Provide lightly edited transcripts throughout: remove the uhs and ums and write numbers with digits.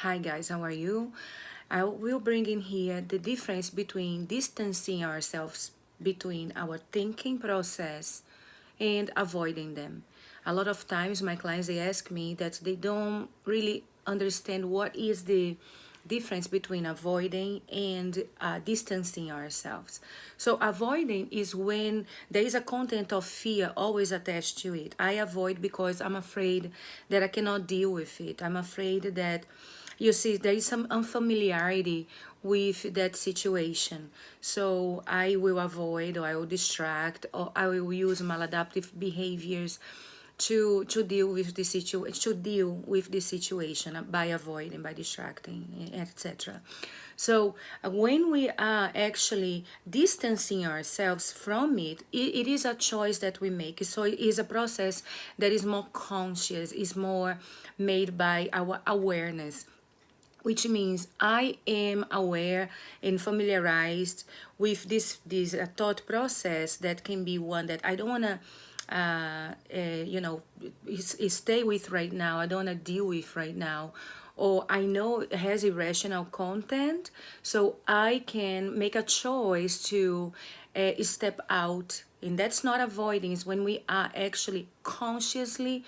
Hi guys, how are you? I will bring in here the difference between distancing ourselves between our thinking process and avoiding them. A lot of times my clients they ask me that they don't really understand what is the difference between avoiding and distancing ourselves. So avoiding is when there is a content of fear always attached to it. I avoid because I'm afraid that I cannot deal with it. I'm afraid that you see there is some unfamiliarity with that situation, so I will avoid, or I will distract, or I will use maladaptive behaviors to deal with the situation by avoiding, by distracting, etc. So when we are actually distancing ourselves from it is a choice that we make. So it is a process that is more conscious, is more made by our awareness, which means I am aware and familiarized with this thought process that can be one that I don't want to you know stay with right now. I don't want to deal with right now, or I know it has irrational content, so I can make a choice to step out. And that's not avoiding, it's when we are actually consciously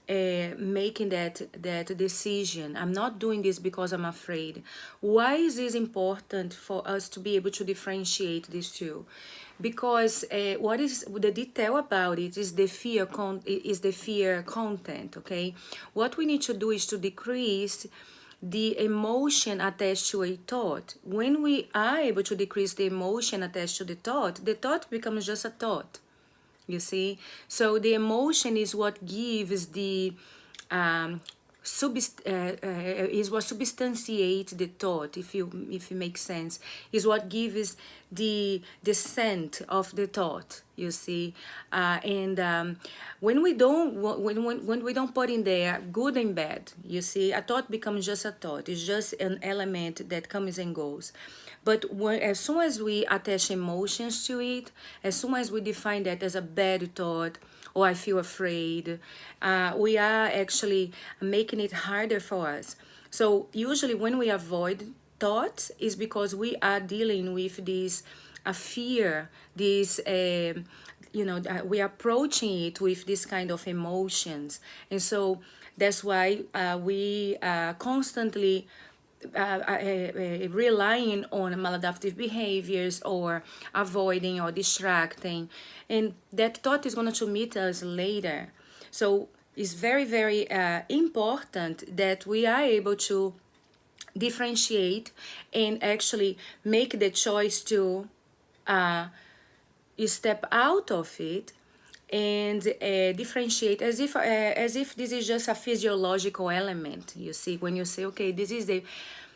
making that decision. I'm not doing this because I'm afraid. Why is this important for us to be able to differentiate these two? Because what is the detail about it is the fear content. Okay, what we need to do is to decrease the emotion attached to a thought. When we are able to decrease the emotion attached to the thought becomes just a thought, you see. So the emotion is what gives the um, is what substantiates the thought, if it makes sense, is what gives the scent of the thought, you see. And when we don't when we don't put in there good and bad, you see, a thought becomes just a thought. It's just an element that comes and goes. But as soon as we attach emotions to it, as soon as we define that as a bad thought, or I feel afraid, we are actually making it harder for us. So usually when we avoid thoughts is because we are dealing with this a fear, this we are approaching it with this kind of emotions. And so that's why we constantly relying on maladaptive behaviors or avoiding or distracting, and that thought is going to meet us later. So it's very, very important that we are able to differentiate and actually make the choice to uh, step out of it and differentiate as if this is just a physiological element. You see, when you say, okay, this is the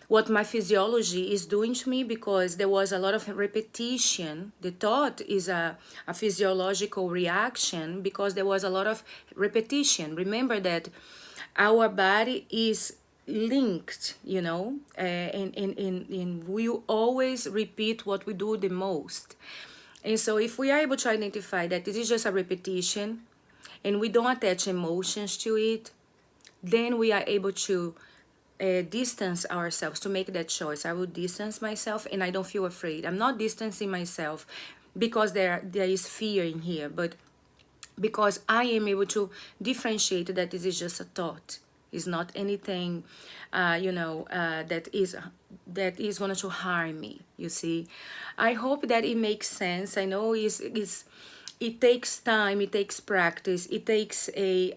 what my physiology is doing to me because there was a lot of repetition. The thought is a physiological reaction because there was a lot of repetition. Remember that our body is linked, and we always repeat what we do the most. And so if we are able to identify that this is just a repetition and we don't attach emotions to it, then we are able to distance ourselves, to make that choice. I will distance myself and I don't feel afraid. I'm not distancing myself because there is fear in here, but because I am able to differentiate that this is just a thought. It's not anything, that is going to harm me. You see, I hope that it makes sense. I know it takes time, it takes practice, it takes a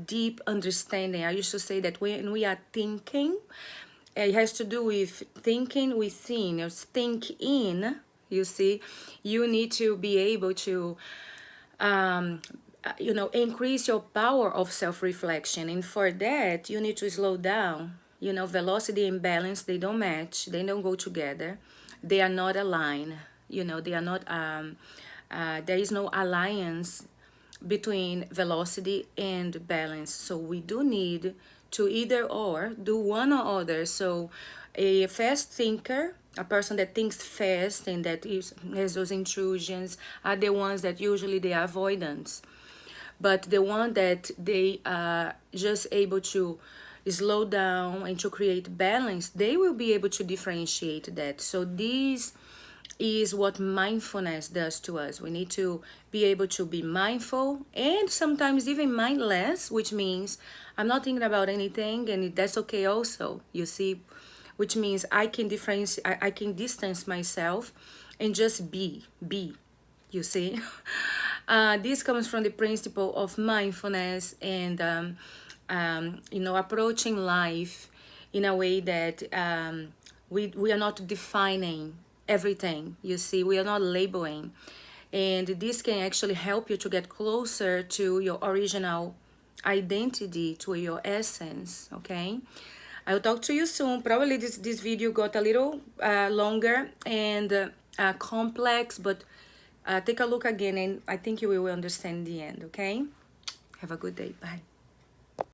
deep understanding. I used to say that when we are thinking, it has to do with thinking within. Or think in. You see, you need to be able to increase your power of self-reflection, and for that you need to slow down. Velocity and balance, they don't match, they don't go together, they are not aligned. They are not there is no alliance between velocity and balance. So we do need to either or do one or other. So a fast thinker, a person that thinks fast and has those intrusions, are the ones that usually they are avoidance. But the one that they are just able to slow down and to create balance, they will be able to differentiate that. So this is what mindfulness does to us. We need to be able to be mindful and sometimes even mindless, which means I'm not thinking about anything, and that's okay also, you see, which means I can I can distance myself and just be, you see. This comes from the principle of mindfulness and you know, approaching life in a way that we are not defining everything, you see, we are not labeling, and this can actually help you to get closer to your original identity, to your essence. Okay, I'll talk to you soon. Probably this video got a little longer and complex, but take a look again and I think you will understand the end. Okay, have a good day. Bye.